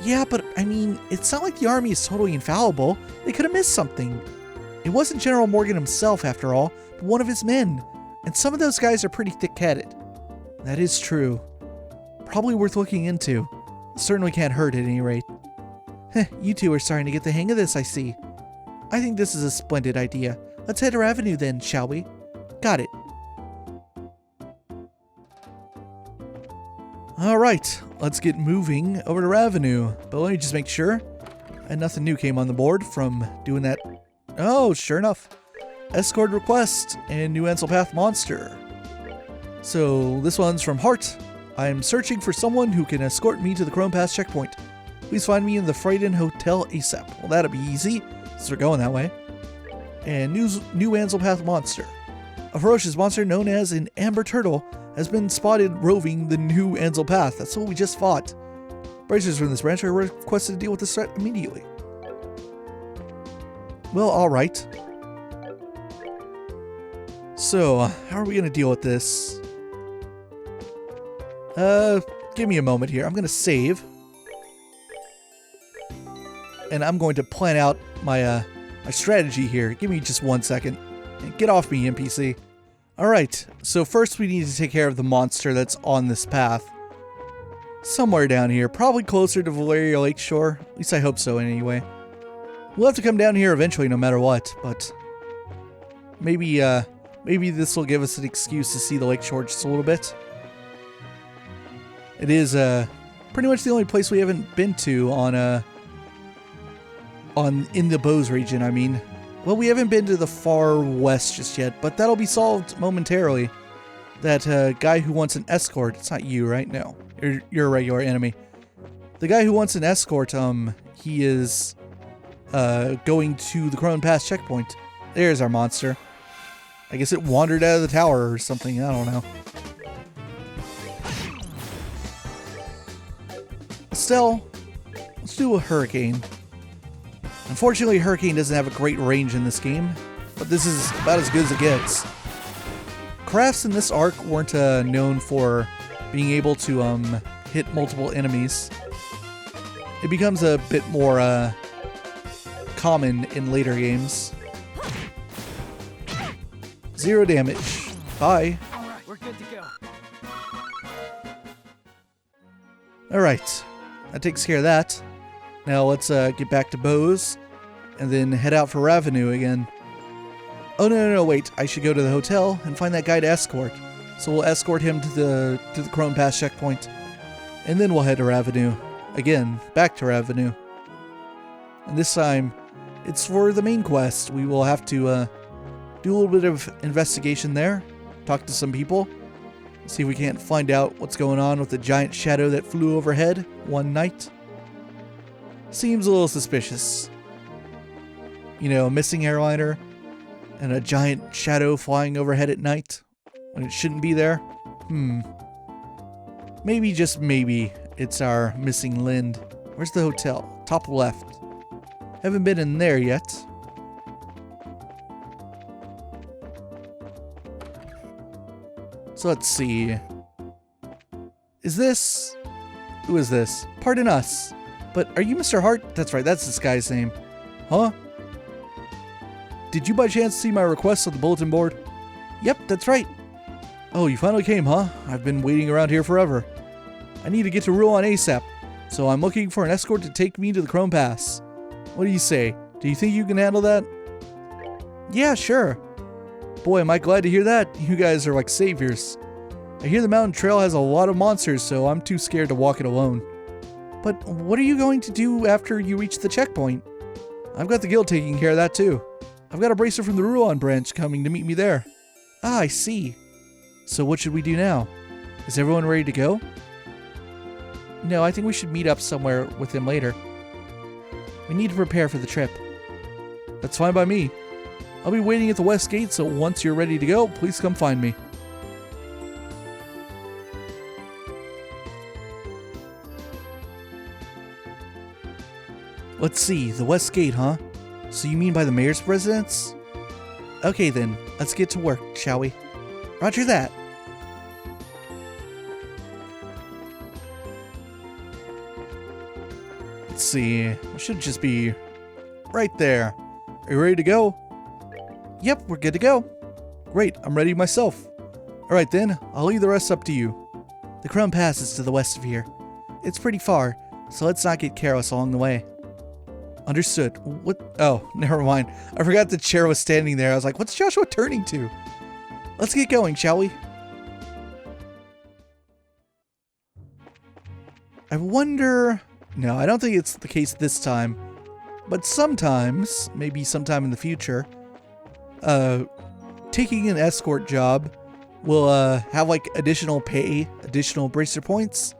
Yeah, but I mean, it's not like the army is totally infallible. They could have missed something. It wasn't General Morgan himself, after all, but one of his men. And some of those guys are pretty thick-headed. That is true. Probably worth looking into. Certainly can't hurt at any rate. You two are starting to get the hang of this, I see. I think this is a splendid idea. Let's head to Ravenou then, shall we? Got it. Alright, let's get moving over to Ravenou. But let me just make sure. And nothing new came on the board from doing that. Oh, sure enough. Escort request and new Anselpath monster. So this one's from Hart. I am searching for someone who can escort me to the Chrome Pass checkpoint. Please find me in the Frighten Hotel ASAP. Well, that'll be easy, since we're going that way. And new Anselpath monster. A ferocious monster known as an Amber Turtle has been spotted roving the new Anselpath. That's what we just fought. Bracers from this branch are requested to deal with this threat immediately. Well, alright. So, how are we going to deal with this? Give me a moment here. I'm going to save. And I'm going to plan out my my strategy here. Give me just 1 second. And get off me, NPC. Alright, so first we need to take care of the monster that's on this path. Somewhere down here, probably closer to Valeria Lakeshore. At least I hope so anyway. We'll have to come down here eventually no matter what, but maybe maybe this will give us an excuse to see the lakeshore just a little bit. It is pretty much the only place we haven't been to in the Bose region, I mean. Well, we haven't been to the far west just yet, but that'll be solved momentarily. that guy who wants an escort. It's not you, right? No, you're a regular enemy. The guy who wants an escort, he is going to the Crone Pass checkpoint. There's our monster. I guess it wandered out of the tower or something. I don't know. Estelle, let's do a hurricane. Unfortunately, hurricane doesn't have a great range in this game, but this is about as good as it gets. Crafts in this arc weren't known for being able to hit multiple enemies. It becomes a bit more common in later games. 0 damage. Bye. Alright, we're good to go. Alright, that takes care of that. Now let's get back to Bose, and then head out for Ravenou again. Oh no, wait, I should go to the hotel and find that guy to escort. So we'll escort him to the Crone Pass checkpoint, and then we'll head to Ravenou. Again, back to Ravenou. And this time, it's for the main quest. We will have to do a little bit of investigation there, talk to some people, see if we can't find out what's going on with the giant shadow that flew overhead one night. Seems a little suspicious. You know, a missing airliner and a giant shadow flying overhead at night when it shouldn't be there. Maybe, just maybe, it's our missing Lind. Where's the hotel? Top left. Haven't been in there yet. So let's see. Is this... Who is this? Pardon us. But are you Mr. Hart? That's right, that's this guy's name. Huh? Did you by chance see my request on the bulletin board? Yep, that's right. Oh, you finally came, huh? I've been waiting around here forever. I need to get to Rouen ASAP, so I'm looking for an escort to take me to the Crone Pass. What do you say? Do you think you can handle that? Yeah, sure. Boy, am I glad to hear that. You guys are like saviors. I hear the mountain trail has a lot of monsters, so I'm too scared to walk it alone. But what are you going to do after you reach the checkpoint? I've got the guild taking care of that too. I've got a bracer from the Rouen branch coming to meet me there. Ah, I see. So what should we do now? Is everyone ready to go? No, I think we should meet up somewhere with him later. We need to prepare for the trip. That's fine by me. I'll be waiting at the west gate, so once you're ready to go, please come find me. Let's see, the west gate, huh? So you mean by the mayor's residence? Okay then, let's get to work, shall we? Roger that. Let's see, it should just be right there. Are you ready to go? Yep, we're good to go. Great, I'm ready myself. Alright then, I'll leave the rest up to you. The Crone Pass is to the west of here. It's pretty far, so let's not get careless along the way. Understood. What? Oh, never mind. I forgot the chair was standing there. I was like, what's Joshua turning to? Let's get going, shall we? I wonder... No, I don't think it's the case this time. But sometimes, maybe sometime in the future, taking an escort job will have like additional pay, additional bracer points,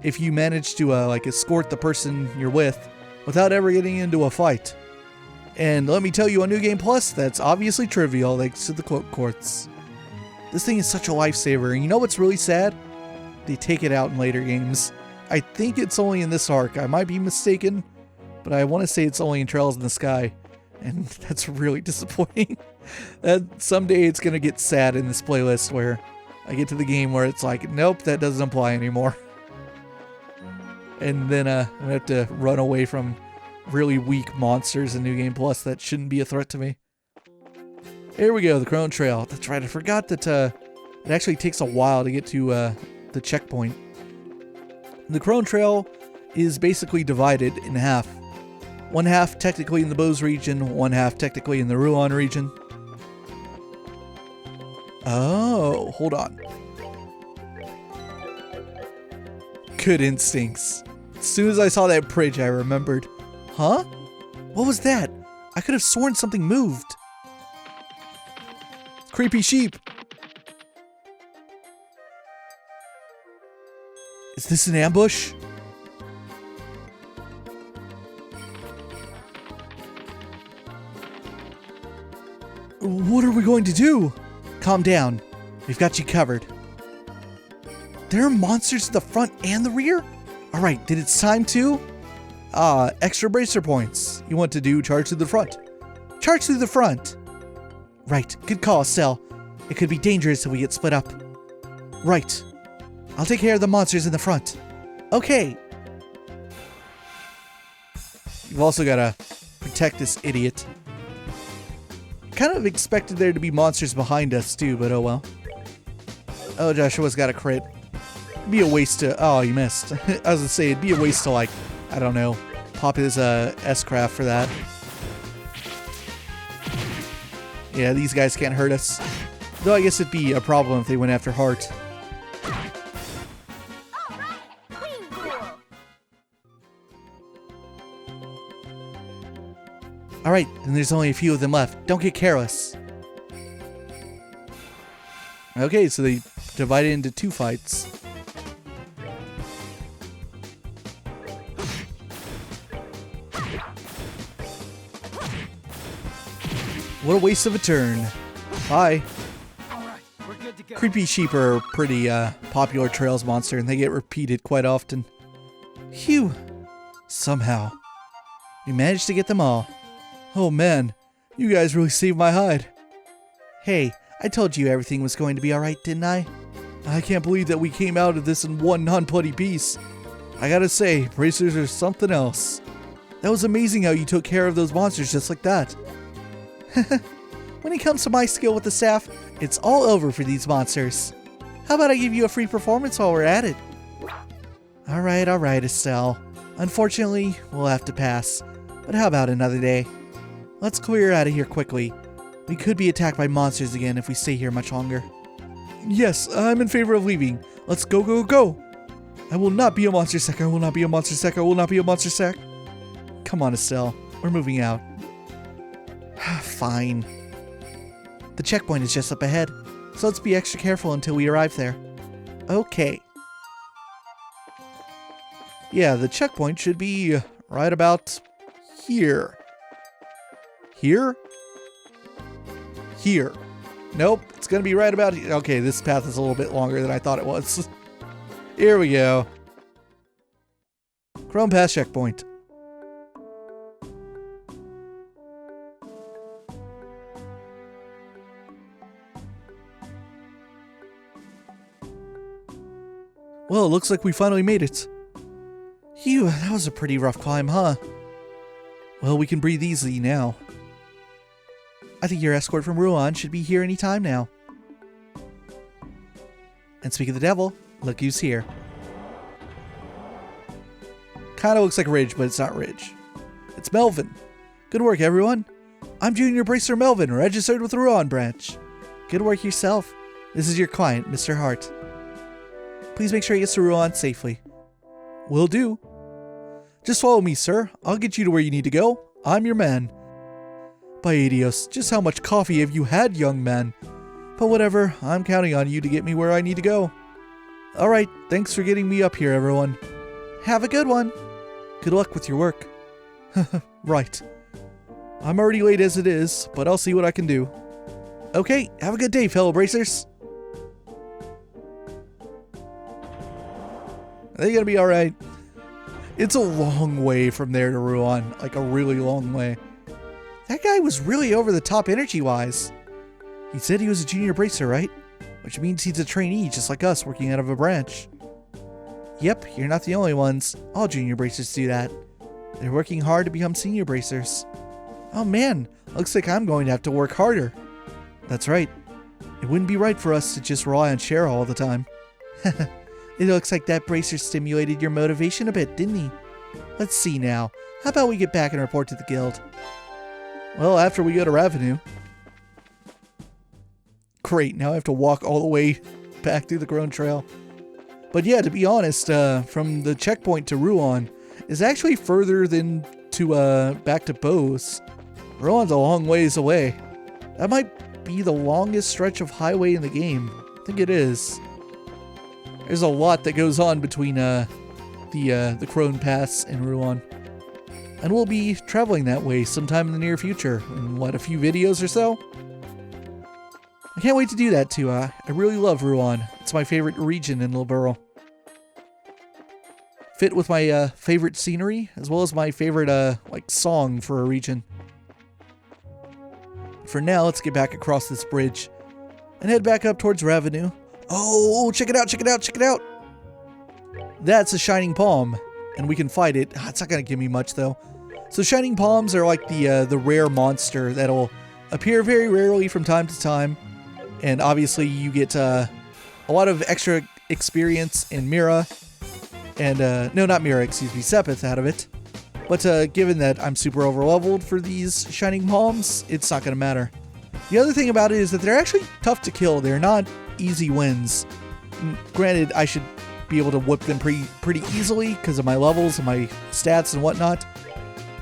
if you manage to like escort the person you're with without ever getting into a fight. And let me tell you, on New Game Plus, that's obviously trivial thanks to the quote courts. This thing is such a lifesaver, and you know what's really sad? They take it out in later games. I think it's only in this arc. I might be mistaken, but I want to say it's only in Trails in the Sky, and that's really disappointing. That someday it's going to get sad in this playlist where I get to the game where it's like, nope, that doesn't apply anymore. And then I'm going to have to run away from really weak monsters in New Game Plus that shouldn't be a threat to me. Here we go, the Crone Trail. That's right, I forgot that it actually takes a while to get to the checkpoint. The Crone Trail is basically divided in half. One half technically in the Bose region, one half technically in the Rouen region. Oh, hold on. Good instincts. As soon as I saw that bridge, I remembered. Huh? What was that? I could have sworn something moved. Creepy sheep. Is this an ambush? What are we going to do? Calm down. We've got you covered. There are monsters at the front and the rear? Alright, then it's time to... extra bracer points. You want to do charge through the front. Charge through the front. Right, good call, Estelle. It could be dangerous if we get split up. Right. I'll take care of the monsters in the front. Okay. You've also got to protect this idiot. Kind of expected there to be monsters behind us too, but oh well. Oh, Joshua's got a crit. It'd be a waste to... Oh, you missed. I was gonna say, it'd be a waste to, like, I don't know, pop his S-craft for that. Yeah, these guys can't hurt us. Though I guess it'd be a problem if they went after Heart. Alright, then there's only a few of them left. Don't get careless. Okay, so they divided into 2 fights. What a waste of a turn. Bye. Alright, we're good to go. Creepy sheep are a pretty popular Trails monster, and they get repeated quite often. Phew. Somehow. We managed to get them all. Oh man, you guys really saved my hide. Hey, I told you everything was going to be alright, didn't I? I can't believe that we came out of this in one non-bloody piece. I gotta say, bracers are something else. That was amazing how you took care of those monsters just like that. When it comes to my skill with the staff, it's all over for these monsters. How about I give you a free performance while we're at it? Alright, Estelle. Unfortunately, we'll have to pass. But how about another day? Let's clear out of here quickly. We could be attacked by monsters again if we stay here much longer. Yes, I'm in favor of leaving. Let's go, go, go! I will not be a monster sec. I will not be a monster sec. I will not be a monster sec. Come on, Estelle. We're moving out. Fine. The checkpoint is just up ahead, so let's be extra careful until we arrive there. Okay. Yeah, the checkpoint should be right about here. Here? Here. Nope, it's gonna be right about here. Okay, this path is a little bit longer than I thought it was. Here we go. Chrome Pass checkpoint. Well, it looks like we finally made it. Phew, that was a pretty rough climb, huh? Well, we can breathe easily now. I think your escort from Ruan should be here any time now. And speak of the devil, look who's here. Kinda looks like Ridge, but it's not Ridge. It's Melvin. Good work, everyone. I'm Junior Bracer Melvin, registered with the Ruan branch. Good work yourself. This is your client, Mr. Hart. Please make sure he gets to Ruan safely. Will do. Just follow me, sir. I'll get you to where you need to go. I'm your man. By Adios, just how much coffee have you had, young man? But whatever, I'm counting on you to get me where I need to go. Alright, thanks for getting me up here, everyone. Have a good one. Good luck with your work. Right. I'm already late as it is, but I'll see what I can do. Okay, have a good day, fellow bracers. Are they gonna be alright? It's a long way from there to Ruan, like a really long way. That guy was really over the top energy-wise. He said he was a junior bracer, right? Which means he's a trainee, just like us, working out of a branch. Yep, you're not the only ones. All junior bracers do that. They're working hard to become senior bracers. Oh man, looks like I'm going to have to work harder. That's right. It wouldn't be right for us to just rely on Cheryl all the time. It looks like that bracer stimulated your motivation a bit, didn't he? Let's see now. How about we get back and report to the guild? Well, after we go to Ravenue. Great, now I have to walk all the way back through the Grown Trail. But yeah, to be honest, from the checkpoint to Ruan is actually further than to back to Bose. Ruan's a long ways away. That might be the longest stretch of highway in the game. I think it is. There's a lot that goes on between the Crone Pass and Ruan. And we'll be traveling that way sometime in the near future. In what, a few videos or so? I can't wait to do that too. I really love Ruan. It's my favorite region in Liberl. Fit with my favorite scenery, as well as my favorite like song for a region. For now, let's get back across this bridge and head back up towards Revenue. Oh, check it out, check it out, check it out! That's a Shining Palm, and we can fight it. It's not gonna give me much though. So Shining Palms are like the rare monster that'll appear very rarely from time to time, and obviously you get a lot of extra experience in Mira, and no, not Mira, excuse me, Sepith out of it. But given that I'm super overleveled for these Shining Palms, it's not gonna matter. The other thing about it is that they're actually tough to kill. They're not easy wins. Granted, I should be able to whip them pretty easily because of my levels and my stats and whatnot.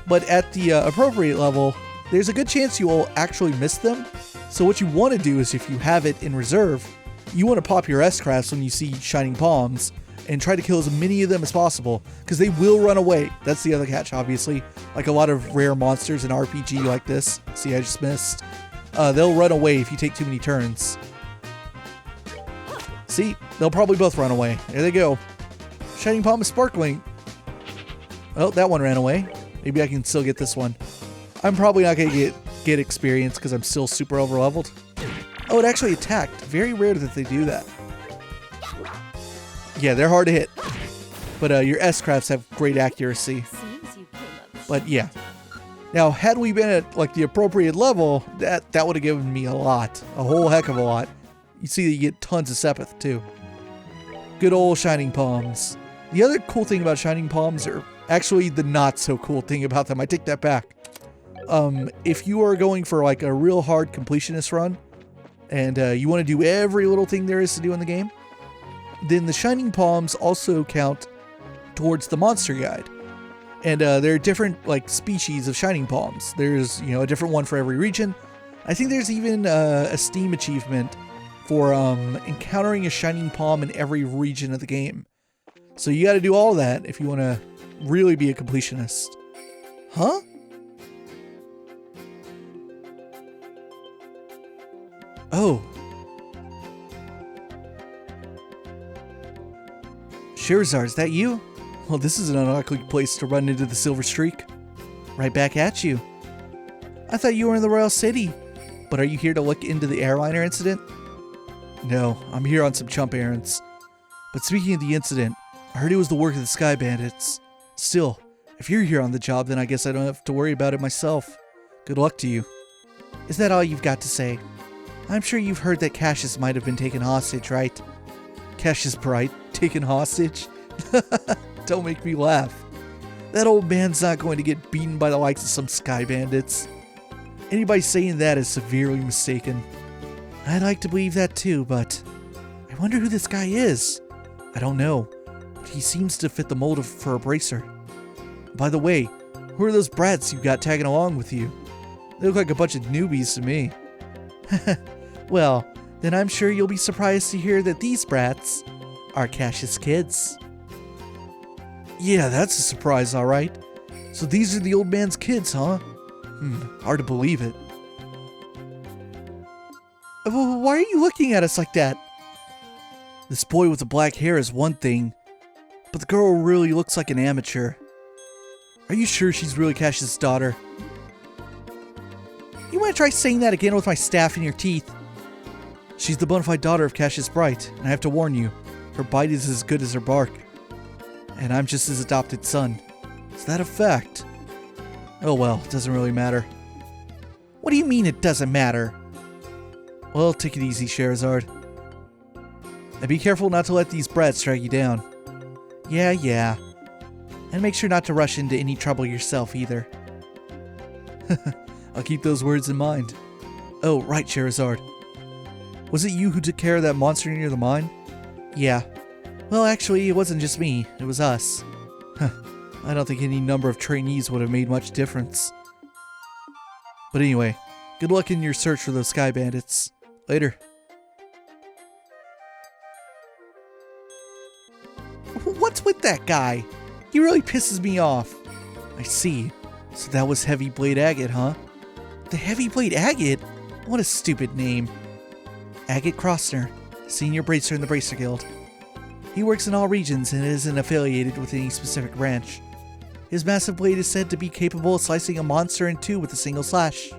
But at the appropriate level, there's a good chance you will actually miss them. So what you want to do is, if you have it in reserve, you want to pop your S-Crafts when you see Shining Palms and try to kill as many of them as possible, because they will run away. That's the other catch, obviously. Like a lot of rare monsters in RPG like this. See, I just missed. They'll run away if you take too many turns. See, they'll probably both run away. There they go. Shining Palm is sparkling. Oh, that one ran away. Maybe I can still get this one. I'm probably not going to get experience because I'm still super overleveled. Oh, it actually attacked. Very rare that they do that. Yeah, they're hard to hit. But your S-Crafts have great accuracy. But yeah. Now, had we been at like the appropriate level, that would have given me a lot. A whole heck of a lot. You see that you get tons of Sepith too. Good old Shining Palms. The other cool thing about Shining Palms, are actually the not so cool thing about them, I take that back. If you are going for like a real hard completionist run, and you want to do every little thing there is to do in the game, then the Shining Palms also count towards the monster guide. And there are different like species of Shining Palms. There's, you know, a different one for every region. I think there's even a Steam achievement for encountering a Shining Palm in every region of the game. So you got to do all that if you want to really be a completionist. Huh? Oh. Shirazar, is that you? Well, this is an unlikely place to run into the Silver Streak. Right back at you. I thought you were in the Royal City. But are you here to look into the airliner incident? No, I'm here on some chump errands. But speaking of the incident, I heard it was the work of the Sky Bandits. Still, if you're here on the job, then I guess I don't have to worry about it myself. Good luck to you. Is that all you've got to say? I'm sure you've heard that Cassius might have been taken hostage, right? Cassius Bright, taken hostage? Don't make me laugh. That old man's not going to get beaten by the likes of some Sky Bandits. Anybody saying that is severely mistaken. I'd like to believe that too, but I wonder who this guy is. I don't know, but he seems to fit the mold for a bracer. By the way, who are those brats you've got tagging along with you? They look like a bunch of newbies to me. Well, then I'm sure you'll be surprised to hear that these brats are Cassius' kids. Yeah, that's a surprise, alright. So these are the old man's kids, huh? Hard to believe it. Why are you looking at us like that? This boy with the black hair is one thing, but the girl really looks like an amateur. Are you sure she's really Cassius' daughter? You want to try saying that again with my staff in your teeth? She's the bona fide daughter of Cassius Bright, and I have to warn you, her bite is as good as her bark. And I'm just his adopted son. Is that a fact? Oh well, it doesn't really matter. What do you mean it doesn't matter? Well, take it easy, Scheherazade. And be careful not to let these brats drag you down. Yeah. And make sure not to rush into any trouble yourself either. I'll keep those words in mind. Oh, right, Scheherazade. Was it you who took care of that monster near the mine? Yeah. Well, actually, it wasn't just me. It was us. I don't think any number of trainees would have made much difference. But anyway, good luck in your search for those Sky Bandits. Later. that guy. He really pisses me off. I see. So that was Heavyblade Agate, huh? The Heavyblade Agate? What a stupid name. Agate Crosner, senior bracer in the Bracer Guild. He works in all regions and isn't affiliated with any specific branch. His massive blade is said to be capable of slicing a monster in two with a single slash.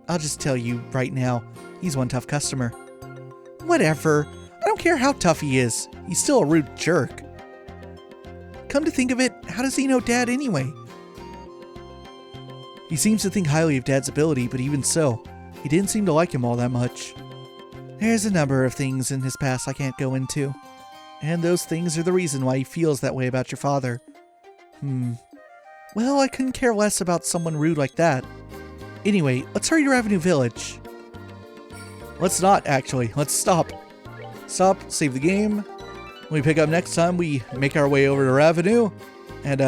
I'll just tell you right now, he's one tough customer. Whatever. I don't care how tough he is. He's still a rude jerk. Come to think of it, how does he know Dad anyway? He seems to think highly of Dad's ability, but even so, he didn't seem to like him all that much. There's a number of things in his past I can't go into. And those things are the reason why he feels that way about your father. Well, I couldn't care less about someone rude like that. Anyway, let's hurry to Avenue Village. Let's not, actually. Let's stop. Stop, save the game. When we pick up next time, we make our way over to Ravenue and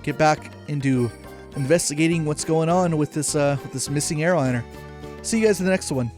get back into investigating what's going on with this missing airliner. See you guys in the next one.